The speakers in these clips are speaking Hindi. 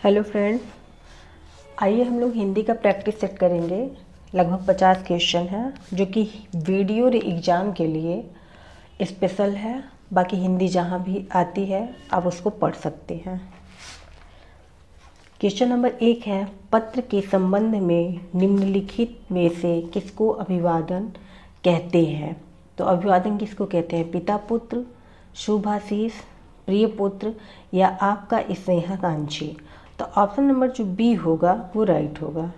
हेलो फ्रेंड्स, आइए हम लोग हिंदी का प्रैक्टिस सेट करेंगे। लगभग 50 क्वेश्चन हैं जो कि वीडियो एग्ज़ाम के लिए स्पेशल है। बाकी हिंदी जहाँ भी आती है आप उसको पढ़ सकते हैं। क्वेश्चन नंबर 1 है, पत्र के संबंध में निम्नलिखित में से किसको अभिवादन कहते हैं। तो अभिवादन किसको कहते हैं? पिता पुत्र, शुभाशीष, प्रिय पुत्र या आपका स्नेहाकांक्षी। तो ऑप्शन नंबर जो बी होगा वो राइट होगा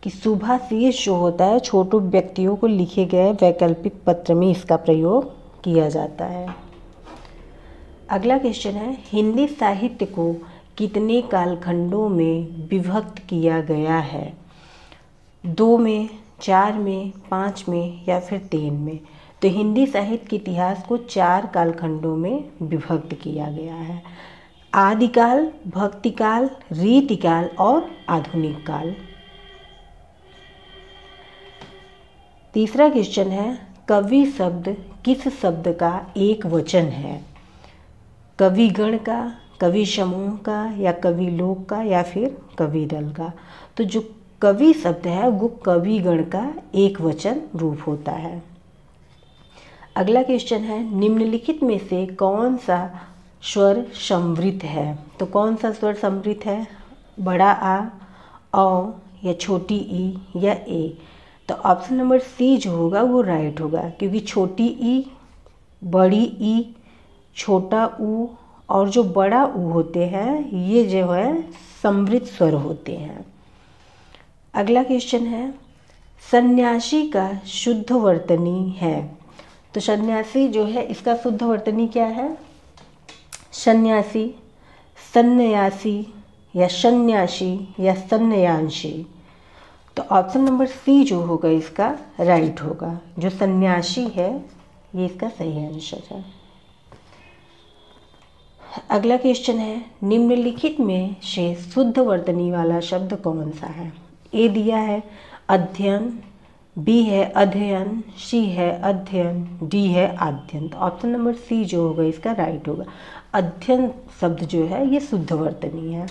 कि शुभाशीष जो होता है छोटे व्यक्तियों को लिखे गए वैकल्पिक पत्र में इसका प्रयोग किया जाता है। अगला क्वेश्चन है, हिंदी साहित्य को कितने कालखंडों में विभक्त किया गया है? 2 में, 4 में, 5 में या फिर 3 में। तो हिंदी साहित्य के इतिहास को 4 कालखंडों में विभक्त किया गया है। आदिकाल, भक्तिकाल, रीतिकाल और आधुनिक काल। तीसरा क्वेश्चन है, कवि शब्द किस शब्द का एक वचन है? कविगण का, कवि समूह का या कवि लोक का या फिर कवि दल का। तो जो कवि शब्द है वो कविगण का एक वचन रूप होता है। अगला क्वेश्चन है, निम्नलिखित में से कौन सा स्वर समृद्ध है? तो कौन सा स्वर समृद्ध है? बड़ा आ, औ या छोटी ई या ए। तो ऑप्शन नंबर सी जो होगा वो राइट होगा, क्योंकि छोटी ई, बड़ी ई, छोटा ऊ और जो बड़ा ऊ होते हैं ये जो है समृद्ध स्वर होते हैं। अगला क्वेश्चन है, सन्यासी का शुद्ध वर्तनी है। तो सन्यासी जो है इसका शुद्ध वर्तनी क्या है? सन्यासी, सन्यासी या सन्यासी या सन्यासी। तो ऑप्शन नंबर सी जो होगा इसका राइट होगा, जो सन्यासी है ये इसका सही आंसर है। अगला क्वेश्चन है, निम्नलिखित में से शुद्ध वर्तनी वाला शब्द कौन सा है? ए दिया है अध्ययन, बी है अध्ययन, सी है अध्ययन, डी है आद्यन। तो ऑप्शन नंबर सी जो होगा इसका राइट होगा। अध्ययन शब्द जो है ये शुद्ध वर्तनी है।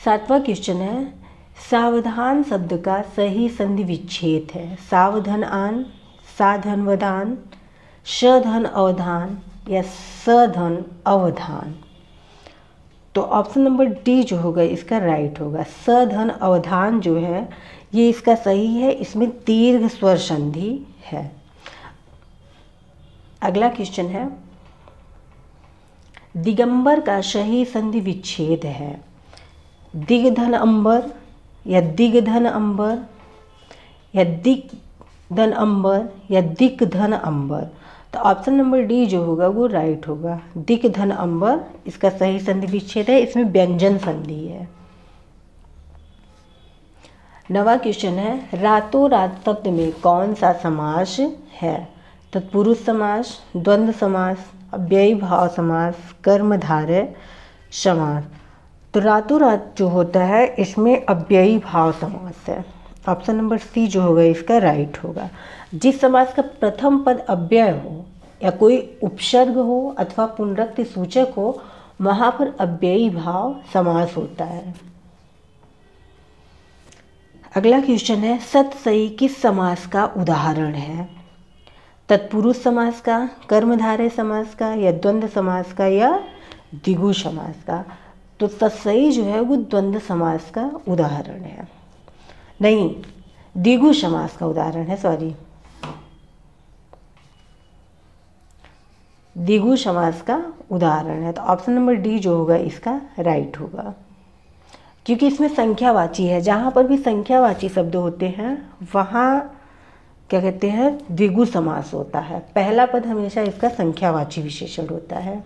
7वां क्वेश्चन है, सावधान शब्द का सही संधि विच्छेद है। सावधान आन, साधन वधान, सधन अवधान या सधन अवधान। तो ऑप्शन नंबर डी जो होगा इसका राइट होगा। सधन अवधान जो है ये इसका सही है, इसमें दीर्घ स्वर संधि है। अगला क्वेश्चन है, दिगंबर का सही संधि विच्छेद है। दिग्धन अंबर या दिग्धन अंबर या दिग्धन अंबर या दिग्धन अंबर। तो ऑप्शन नंबर डी जो होगा वो राइट होगा। दिग्धन अंबर इसका सही संधि विच्छेद है, इसमें व्यंजन संधि है। 9वां क्वेश्चन है, रातों रात शब्द में कौन सा समास है? तत्पुरुष समास, द्वंद्व समास, अव्ययी भाव समास, कर्मधारय समास। तो रातों रात जो होता है इसमें अव्ययी भाव समास है। ऑप्शन नंबर सी जो होगा इसका राइट होगा। जिस समास का प्रथम पद अव्यय हो या कोई उपसर्ग हो अथवा पुनरुक्ति सूचक हो वहाँ पर अव्ययी भाव समास होता है। अगला क्वेश्चन है, सतसई किस समास का उदाहरण है? तत्पुरुष समास का, कर्मधारय समास का या द्वंद्व समास का या द्विगु समास का। तो सतसई जो है वो द्वंद्व समास का उदाहरण है, नहीं द्विगु समास का उदाहरण है, सॉरी द्विगु समास का उदाहरण है। तो ऑप्शन नंबर डी जो होगा इसका राइट होगा, क्योंकि इसमें संख्यावाची है। जहाँ पर भी संख्यावाची शब्द होते हैं वहाँ क्या कहते हैं? द्विगु समास होता है। पहला पद हमेशा इसका संख्यावाची विशेषण होता है।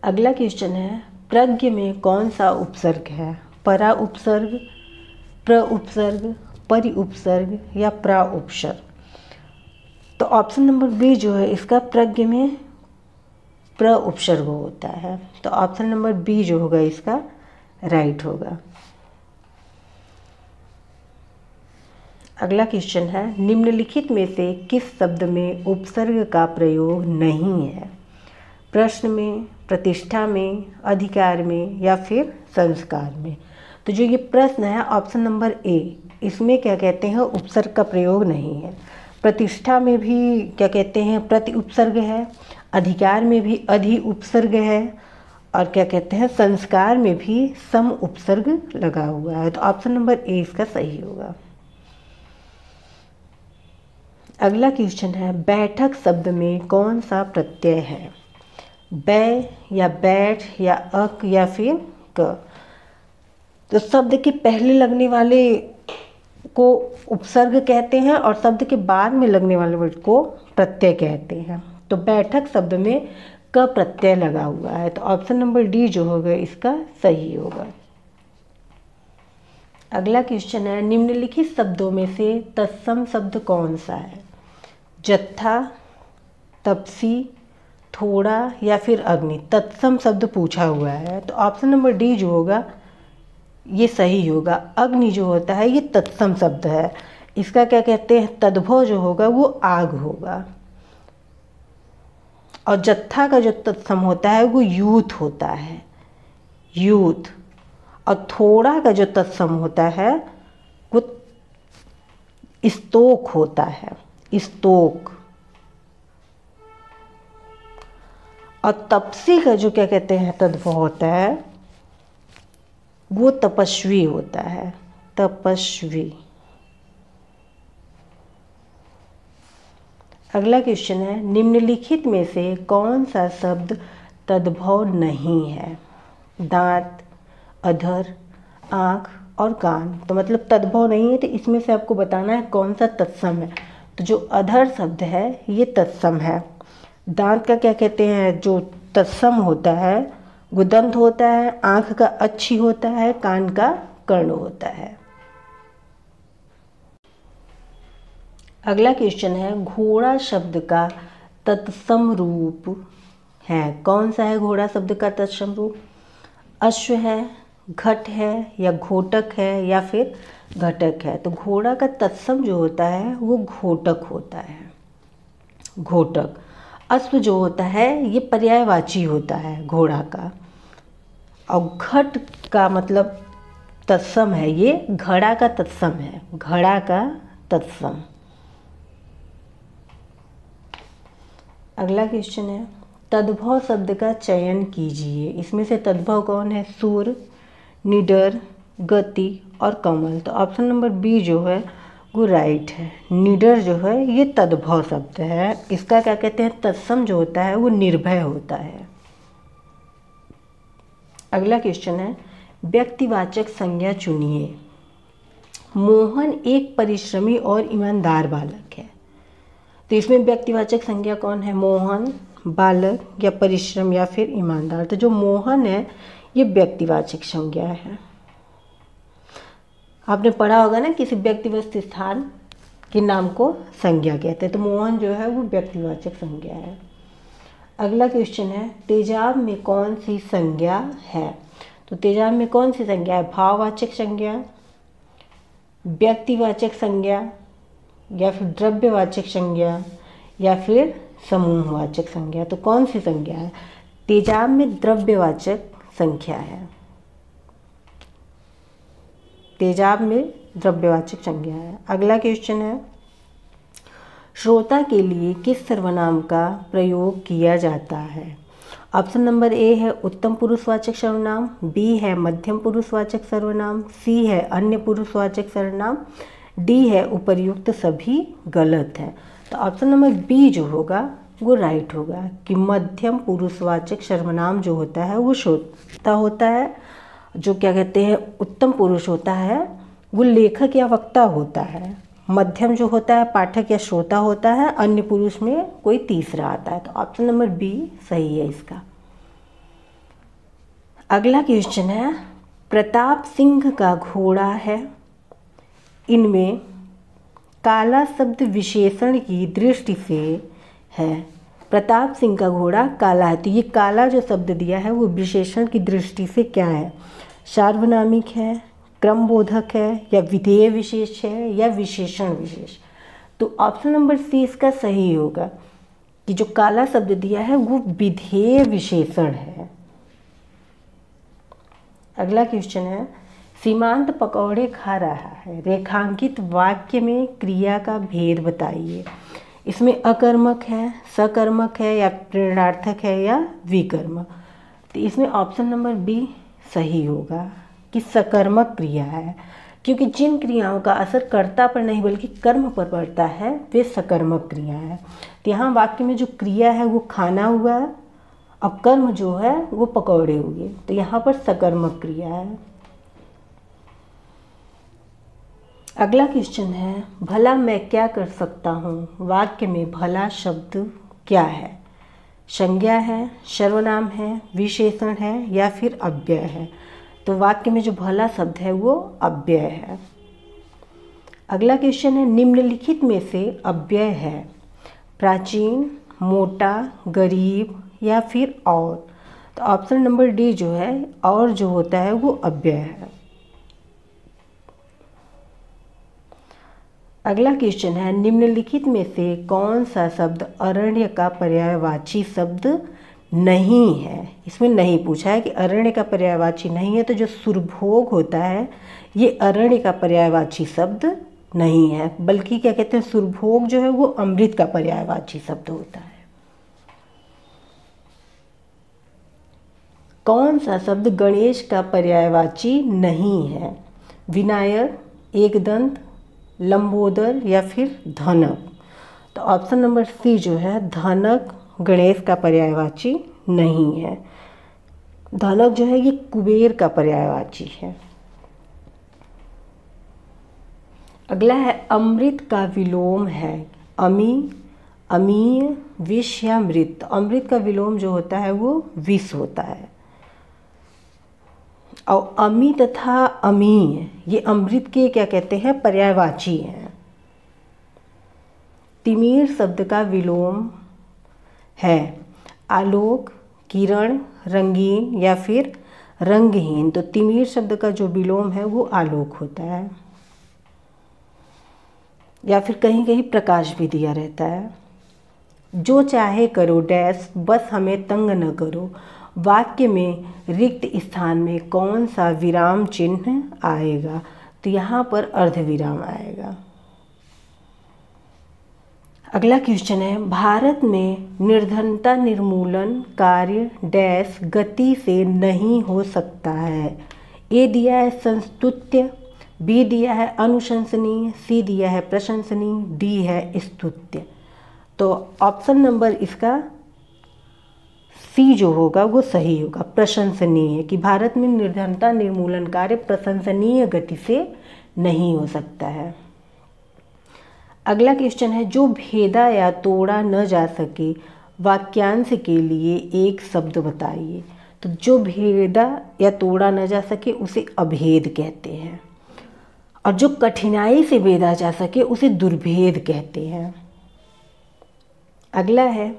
अगला क्वेश्चन है, प्रज्ञ में कौन सा उपसर्ग है? परा उपसर्ग, प्र उपसर्ग, परि उपसर्ग या प्रा उपसर्ग। तो ऑप्शन नंबर बी जो है इसका प्रज्ञ में प्र उपसर्ग होता है। तो ऑप्शन नंबर बी जो होगा इसका राइट होगा। अगला क्वेश्चन है, निम्नलिखित में से किस शब्द में उपसर्ग का प्रयोग नहीं है? प्रश्न में, प्रतिष्ठा में, अधिकार में या फिर संस्कार में। तो जो ये प्रश्न है ऑप्शन नंबर ए, इसमें क्या कहते हैं उपसर्ग का प्रयोग नहीं है। प्रतिष्ठा में भी क्या कहते हैं प्रति उपसर्ग है, अधिकार में भी अधि उपसर्ग है, और क्या कहते हैं संस्कार में भी सम उपसर्ग लगा हुआ है। तो ऑप्शन नंबर ए इसका सही होगा। अगला क्वेश्चन है बैठक शब्द में कौन सा प्रत्यय है? बै या बैठ या अक या फिर क। तो शब्द के पहले लगने वाले को उपसर्ग कहते हैं और शब्द के बाद में लगने वाले वर्ड को प्रत्यय कहते हैं। तो बैठक शब्द में क प्रत्यय लगा हुआ है, तो ऑप्शन नंबर डी जो होगा इसका सही होगा। अगला क्वेश्चन है निम्नलिखित शब्दों में से तत्सम शब्द कौन सा है? जत्था, तपसी, थोड़ा या फिर अग्नि। तत्सम शब्द पूछा हुआ है, तो ऑप्शन नंबर डी जो होगा ये सही होगा। अग्नि जो होता है ये तत्सम शब्द है, इसका क्या कहते हैं तद्भव जो होगा वो आग होगा। और जत्था का जो तत्सम होता है वो यूथ होता है, यूथ। और थोड़ा का जो तत्सम होता है वो स्तोक होता है, स्तोक। और तपसी का जो क्या कहते हैं तद्भव होता है वो तपस्वी होता है, तपस्वी। अगला क्वेश्चन है निम्नलिखित में से कौन सा शब्द तद्भव नहीं है? दांत, अधर, आँख और कान। तो मतलब तद्भव नहीं है, तो इसमें से आपको बताना है कौन सा तत्सम है। तो जो अधर शब्द है ये तत्सम है। दांत का क्या कहते हैं जो तत्सम होता है वो दंत होता है, आँख का अच्छी होता है, कान का कर्ण होता है। अगला क्वेश्चन है घोड़ा शब्द का तत्सम रूप है, कौन सा है घोड़ा शब्द का तत्सम रूप? अश्व है, घट है या घोटक है या फिर घटक है। तो घोड़ा का तत्सम जो होता है वो घोटक होता है, घोटक। अश्व जो होता है ये पर्यायवाची होता है घोड़ा का, और घट का मतलब तत्सम है, ये घड़ा का तत्सम है, घड़ा का तत्सम। अगला क्वेश्चन है तद्भव शब्द का चयन कीजिए। इसमें से तद्भव कौन है? सूर, निडर, गति और कमल। तो ऑप्शन नंबर बी जो है वो राइट है। निडर जो है ये तद्भव शब्द है, इसका क्या कहते हैं तत्सम जो होता है वो निर्भय होता है। अगला क्वेश्चन है व्यक्तिवाचक संज्ञा चुनिए। मोहन एक परिश्रमी और ईमानदार बालक है। तो इसमें व्यक्तिवाचक संज्ञा कौन है? मोहन, बालक या परिश्रम या फिर ईमानदार। तो जो मोहन है ये व्यक्तिवाचक संज्ञा है। आपने पढ़ा होगा ना किसी व्यक्तिवस्तु स्थान के नाम को संज्ञा कहते हैं, तो मोहन जो है वो व्यक्तिवाचक संज्ञा है। अगला क्वेश्चन है तेजाब में कौन सी संज्ञा है? तो तेजाब में कौन सी संज्ञा है? भाववाचक संज्ञा, व्यक्तिवाचक संज्ञा या फिर द्रव्यवाचक संज्ञा या फिर समूहवाचक संज्ञा। तो कौन सी संज्ञा है? तेजाब में द्रव्यवाचक संख्या है, तेजाब में द्रव्यवाचक संज्ञा है। अगला क्वेश्चन है श्रोता के लिए किस सर्वनाम का प्रयोग किया जाता है? ऑप्शन नंबर ए है उत्तम पुरुषवाचक सर्वनाम, बी है मध्यम पुरुषवाचक सर्वनाम, सी है अन्य पुरुषवाचक सर्वनाम, डी है उपर्युक्त सभी गलत है। तो ऑप्शन नंबर बी जो होगा वो राइट होगा कि मध्यम पुरुषवाचक सर्वनाम जो होता है वो श्रोता होता है, जो क्या कहते हैं उत्तम पुरुष होता है वो लेखक या वक्ता होता है, मध्यम जो होता है पाठक या श्रोता होता है, अन्य पुरुष में कोई तीसरा आता है। तो ऑप्शन नंबर बी सही है इसका। अगला क्वेश्चन है प्रताप सिंह का घोड़ा है, इनमें काला शब्द विशेषण की दृष्टि से है। प्रताप सिंह का घोड़ा काला है, तो ये काला जो शब्द दिया है वो विशेषण की दृष्टि से क्या है? सार्वनामिक है, क्रमबोधक है या विधेय विशेष है या विशेषण विशेष। तो ऑप्शन नंबर सी इसका सही होगा कि जो काला शब्द दिया है वो विधेय विशेषण है। अगला क्वेश्चन है, सीमांत पकौड़े खा रहा है, रेखांकित वाक्य में क्रिया का भेद बताइए। इसमें अकर्मक है, सकर्मक है, या प्रेरणार्थक है, या विकर्मक। तो इसमें ऑप्शन नंबर बी सही होगा कि सकर्मक क्रिया है, क्योंकि जिन क्रियाओं का असर कर्ता पर नहीं बल्कि कर्म पर पड़ता है वे सकर्मक क्रिया है। तो यहाँ वाक्य में जो क्रिया है वो खाना हुआ है और कर्म जो है वो पकौड़े हुए, तो यहाँ पर सकर्मक क्रिया है। अगला क्वेश्चन है, भला मैं क्या कर सकता हूँ। वाक्य में भला शब्द क्या है? संज्ञा है, सर्वनाम है, विशेषण है, या फिर अव्यय है। तो वाक्य में जो भला शब्द है वो अव्यय है। अगला क्वेश्चन है, निम्नलिखित में से अव्यय है प्राचीन, मोटा, गरीब, या फिर और। तो ऑप्शन नंबर डी जो है और जो होता है वो अव्यय है। अगला क्वेश्चन है, निम्नलिखित में से कौन सा शब्द अरण्य का पर्यायवाची शब्द नहीं है। इसमें नहीं पूछा है कि अरण्य का पर्यायवाची नहीं है, तो जो सुरभोग होता है ये अरण्य का पर्यायवाची शब्द नहीं है, बल्कि क्या कहते हैं, सुरभोग जो है वो अमृत का पर्यायवाची शब्द होता है। कौन सा शब्द गणेश का पर्यायवाची नहीं है? विनायक, एकदंत, लंबोदर, या फिर धनक। तो ऑप्शन नंबर सी जो है धनक गणेश का पर्यायवाची नहीं है। धनक जो है ये कुबेर का पर्यायवाची है। अगला है, अमृत का विलोम है अमी, अमीय, विष या मृत। अमृत का विलोम जो होता है वो विष होता है। और अमी तथा अमीय ये अमृत के क्या कहते हैं, पर्यायवाची हैं। तिमिर शब्द का विलोम है आलोक, किरण, रंगीन, या फिर रंगहीन। तो तिमिर शब्द का जो विलोम है वो आलोक होता है, या फिर कहीं कहीं प्रकाश भी दिया रहता है। जो चाहे करो डैश, बस हमें तंग न करो। वाक्य में रिक्त स्थान में कौन सा विराम चिन्ह आएगा? तो यहाँ पर अर्धविराम आएगा। अगला क्वेश्चन है, भारत में निर्धनता निर्मूलन कार्य डैश गति से नहीं हो सकता है। ए दिया है संस्तुत्य, बी दिया है अनुशंसनीय, सी दिया है प्रशंसनीय, डी है स्तुत्य। तो ऑप्शन नंबर इसका सी जो होगा वो सही होगा, प्रशंसनीय, कि भारत में निर्धनता निर्मूलन कार्य प्रशंसनीय गति से नहीं हो सकता है। अगला क्वेश्चन है, जो भेदा या तोड़ा न जा सके वाक्यांश के लिए एक शब्द बताइए। तो जो भेदा या तोड़ा न जा सके उसे अभेद कहते हैं, और जो कठिनाई से भेदा जा सके उसे दुर्भेद कहते हैं। अगला है,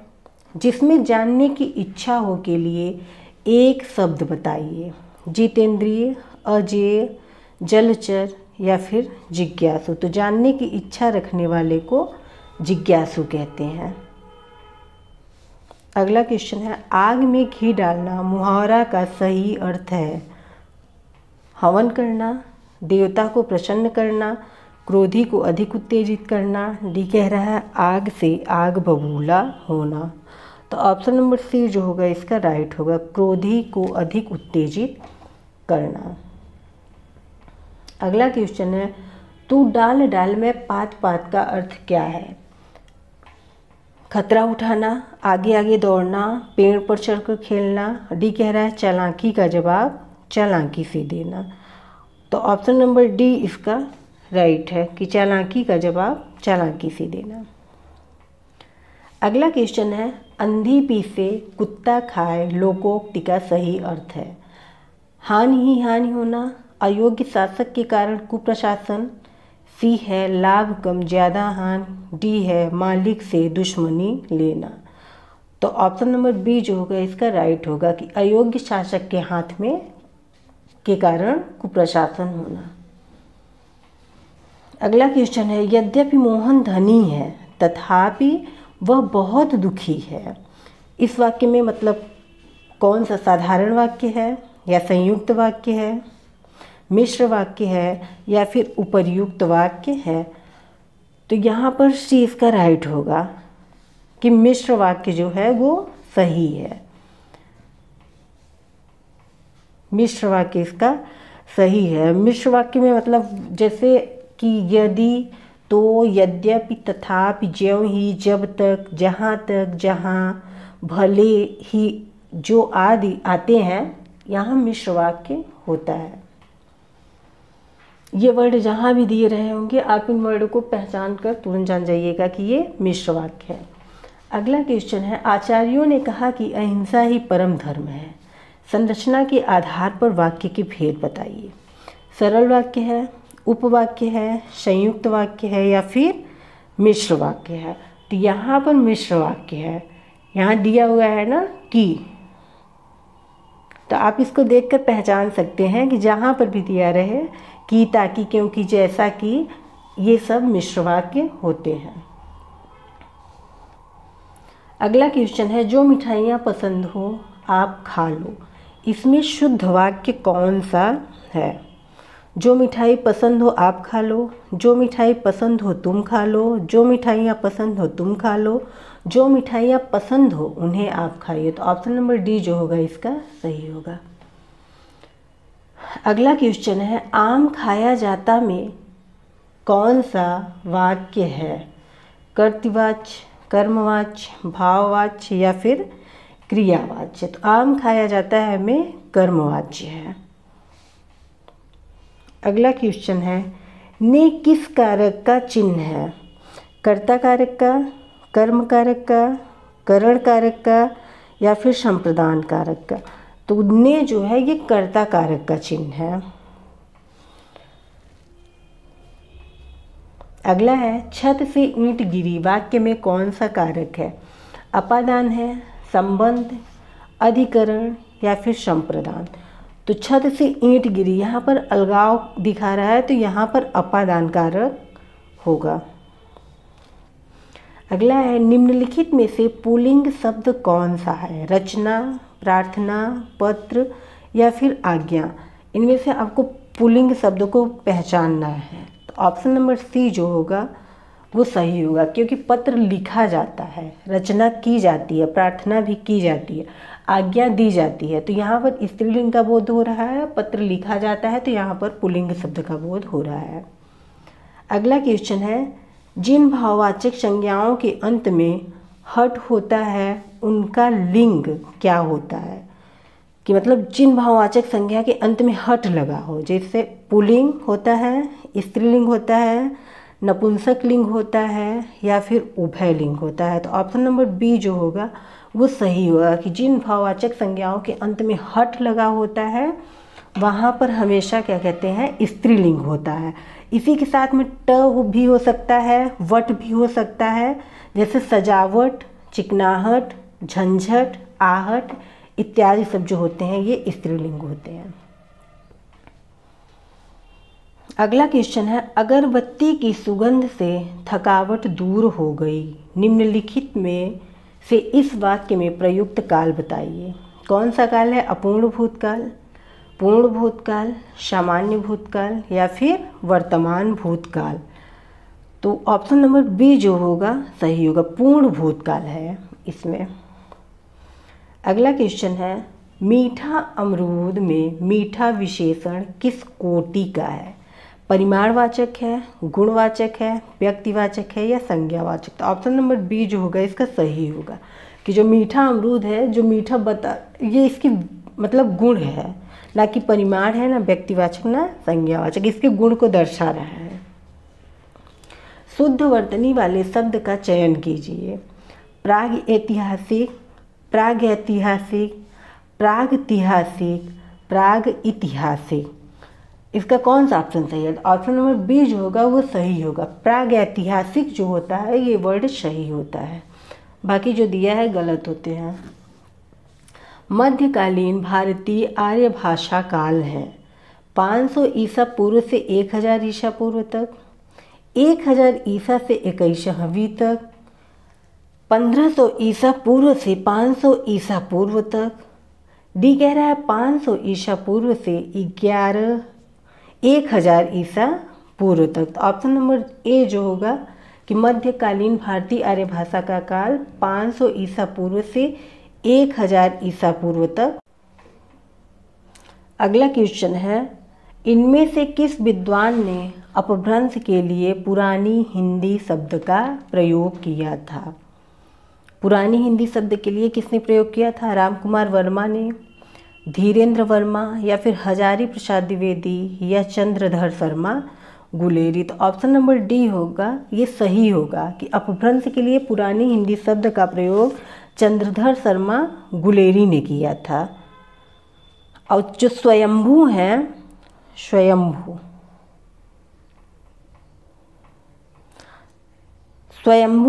जिसमें जानने की इच्छा हो के लिए एक शब्द बताइए। जितेंद्रिय, अजेय, जलचर, या फिर जिज्ञासु। तो जानने की इच्छा रखने वाले को जिज्ञासु कहते हैं। अगला क्वेश्चन है, आग में घी डालना मुहावरा का सही अर्थ है हवन करना, देवता को प्रसन्न करना, क्रोधी को अधिक उत्तेजित करना, डी कह रहा है आग से आग बबूला होना। तो ऑप्शन नंबर सी जो होगा इसका राइट होगा, क्रोधी को अधिक उत्तेजित करना। अगला क्वेश्चन है, तू डाल डाल में पात पात का अर्थ क्या है? खतरा उठाना, आगे आगे दौड़ना, पेड़ पर चढ़कर खेलना, डी कह रहा है चालाकी का जवाब चालाकी से देना। तो ऑप्शन नंबर डी इसका राइट है कि चालाकी का जवाब चालाकी से देना। अगला क्वेश्चन है, अंधी पीसे कुत्ता खाए लोकोक्ति का सही अर्थ है हानि ही हानि होना, अयोग्य शासक के कारण कुप्रशासन, सी है लाभ कम ज़्यादा हानि, डी है मालिक से दुश्मनी लेना। तो ऑप्शन नंबर बी जो होगा इसका राइट होगा कि अयोग्य शासक के हाथ में के कारण कुप्रशासन होना। अगला क्वेश्चन है, यद्यपि मोहन धनी है तथापि वह बहुत दुखी है। इस वाक्य में मतलब कौन सा साधारण वाक्य है या संयुक्त वाक्य है, मिश्र वाक्य है या फिर उपर्युक्त वाक्य है? तो यहाँ पर सी इसका राइट होगा कि मिश्र वाक्य जो है वो सही है। मिश्र वाक्य इसका सही है। मिश्र वाक्य में मतलब जैसे कि यदि, तो, यद्यपि, तथापि, ज्यों ही, जब तक, जहाँ तक, जहाँ, भले ही, जो आदि आते हैं, यहाँ मिश्र वाक्य होता है। ये वर्ड जहाँ भी दिए रहे होंगे आप इन वर्ड को पहचान कर तुरंत जान जाइएगा कि ये मिश्र वाक्य है। अगला क्वेश्चन है, आचार्यों ने कहा कि अहिंसा ही परम धर्म है। संरचना के आधार पर वाक्य के भेद बताइए। सरल वाक्य है, उपवाक्य है, संयुक्त वाक्य है या फिर मिश्र वाक्य है? तो यहाँ पर मिश्र वाक्य है। यहाँ दिया हुआ है ना कि, तो आप इसको देखकर पहचान सकते हैं कि जहाँ पर भी दिया रहे कि, ताकि, क्योंकि, जैसा कि, ये सब मिश्र वाक्य होते हैं। अगला क्वेश्चन है, जो मिठाइयाँ पसंद हो आप खा लो। इसमें शुद्ध वाक्य कौन सा है? जो मिठाई पसंद हो आप खा लो, जो मिठाई पसंद हो तुम खा लो, जो मिठाइयाँ पसंद हो तुम खा लो, जो मिठाइयाँ पसंद हो उन्हें आप खाइए। तो ऑप्शन नंबर डी जो होगा इसका सही होगा। अगला क्वेश्चन है, आम खाया जाता में कौन सा वाक्य है? कर्तृवाच्य, कर्मवाच्य, भाववाच्य या फिर क्रियावाच्य? तो आम खाया जाता है में कर्मवाच्य है। अगला क्वेश्चन है, ने किस कारक का चिन्ह है? कर्ता कारक का, कर्म कारक का, करण कारक का या फिर संप्रदान कारक का? तो ने जो है ये कर्ता कारक का चिन्ह है। अगला है, छत से ईंट गिरी वाक्य में कौन सा कारक है? अपादान है, संबंध, अधिकरण या फिर संप्रदान? तो छत से ईंट गिरी, यहाँ पर अलगाव दिखा रहा है तो यहाँ पर अपादान कारक होगा। अगला है, निम्नलिखित में से पुल्लिंग शब्द कौन सा है? रचना, प्रार्थना, पत्र या फिर आज्ञा? इनमें से आपको पुल्लिंग शब्द को पहचानना है। तो ऑप्शन नंबर सी जो होगा वो सही होगा, क्योंकि पत्र लिखा जाता है, रचना की जाती है, प्रार्थना भी की जाती है, आज्ञा दी जाती है। तो यहाँ पर स्त्रीलिंग का बोध हो रहा है, पत्र लिखा जाता है, तो यहाँ पर पुल्लिंग शब्द का बोध हो रहा है। अगला क्वेश्चन है, जिन भाववाचक संज्ञाओं के अंत में हट होता है उनका लिंग क्या होता है? कि मतलब जिन भाववाचक संज्ञा के अंत में हट लगा हो, जैसे पुल्लिंग होता है, स्त्रीलिंग होता है, नपुंसक लिंग होता है या फिर उभय लिंग होता है। तो ऑप्शन नंबर बी जो होगा वो सही होगा कि जिन भाववाचक संज्ञाओं के अंत में हट लगा होता है वहाँ पर हमेशा क्या कहते हैं, स्त्रीलिंग होता है। इसी के साथ में ट भी हो सकता है, वट भी हो सकता है, जैसे सजावट, चिकनाहट, झंझट, आहट इत्यादि सब जो होते हैं ये स्त्रीलिंग होते हैं। अगला क्वेश्चन है, अगरबत्ती की सुगंध से थकावट दूर हो गई। निम्नलिखित में से इस वाक्य में प्रयुक्त काल बताइए। कौन सा काल है? अपूर्ण भूतकाल, पूर्ण भूतकाल, सामान्य भूतकाल या फिर वर्तमान भूतकाल? तो ऑप्शन नंबर बी जो होगा सही होगा, पूर्ण भूतकाल है इसमें। अगला क्वेश्चन है, मीठा अमरूद में मीठा विशेषण किस कोटि का है? परिमाणवाचक है, गुणवाचक है, व्यक्तिवाचक है या संज्ञावाचक? तो ऑप्शन नंबर बी जो होगा इसका सही होगा कि जो मीठा अमरूद है, जो मीठा ये इसकी मतलब गुण है, ना कि परिमाण है, ना व्यक्तिवाचक ना संज्ञावाचक, इसके गुण को दर्शा रहा है। शुद्ध वर्तनी वाले शब्द का चयन कीजिए। प्राग ऐतिहासिक, प्राग ऐतिहासिक, प्रागैतिहासिक, प्राग ऐतिहासिक। इसका कौन सा ऑप्शन सही है? ऑप्शन नंबर बी जो होगा वो सही होगा। प्रागैतिहासिक जो होता है ये वर्ड सही होता है, बाकी जो दिया है गलत होते हैं। मध्यकालीन भारतीय आर्य भाषा काल है 500 ईसा पूर्व से 1000 ईसा पूर्व तक, 1000 ईसा से 21वीं तक, 1500 ईसा पूर्व से 500 ईसा पूर्व तक। डी कह रहा है 500 ईसा पूर्व से 1000 ईसा पूर्व तक। तो ऑप्शन नंबर ए जो होगा कि मध्यकालीन भारतीय आर्य भाषा का काल 500 ईसा पूर्व से 1000 ईसा पूर्व तक। अगला क्वेश्चन है, इनमें से किस विद्वान ने अपभ्रंश के लिए पुरानी हिंदी शब्द का प्रयोग किया था? पुरानी हिंदी शब्द के लिए किसने प्रयोग किया था? रामकुमार वर्मा ने, धीरेन्द्र वर्मा, या फिर हजारी प्रसाद द्विवेदी, या चंद्रधर शर्मा गुलेरी। तो ऑप्शन नंबर डी होगा, ये सही होगा कि अपभ्रंश के लिए पुरानी हिंदी शब्द का प्रयोग चंद्रधर शर्मा गुलेरी ने किया था। और जो स्वयंभू हैं, स्वयंभू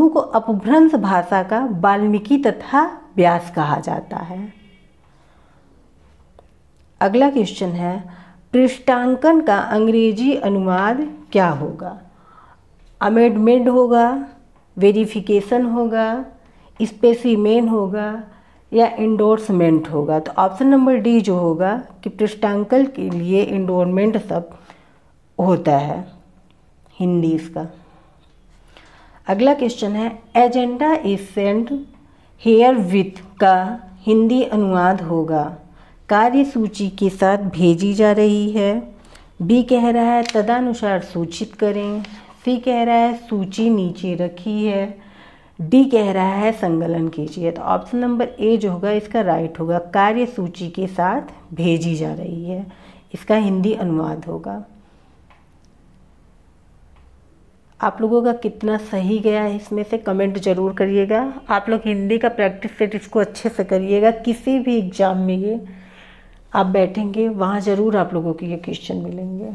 को अपभ्रंश भाषा का वाल्मीकि तथा व्यास कहा जाता है। अगला क्वेश्चन है, पृष्ठांकन का अंग्रेजी अनुवाद क्या होगा? अमेंडमेंट होगा, वेरिफिकेशन होगा, स्पेसिमेन होगा, या इंडोर्समेंट होगा? तो ऑप्शन नंबर डी जो होगा कि पृष्ठांकन के लिए इंडोर्समेंट शब्द होता है हिंदी इसका। अगला क्वेश्चन है, agenda is sent here with का हिंदी अनुवाद होगा कार्यसूची के साथ भेजी जा रही है। बी कह रहा है तदनुसार सूचित करें। सी कह रहा है सूची नीचे रखी है। डी कह रहा है संकलन कीजिए। तो ऑप्शन नंबर ए जो होगा इसका राइट होगा, कार्यसूची के साथ भेजी जा रही है, इसका हिंदी अनुवाद होगा। आप लोगों का कितना सही गया है इसमें से कमेंट जरूर करिएगा। आप लोग हिंदी का प्रैक्टिस सेट इसको अच्छे से करिएगा। किसी भी एग्ज़ाम में ये आप बैठेंगे वहाँ ज़रूर आप लोगों को ये क्वेश्चन मिलेंगे।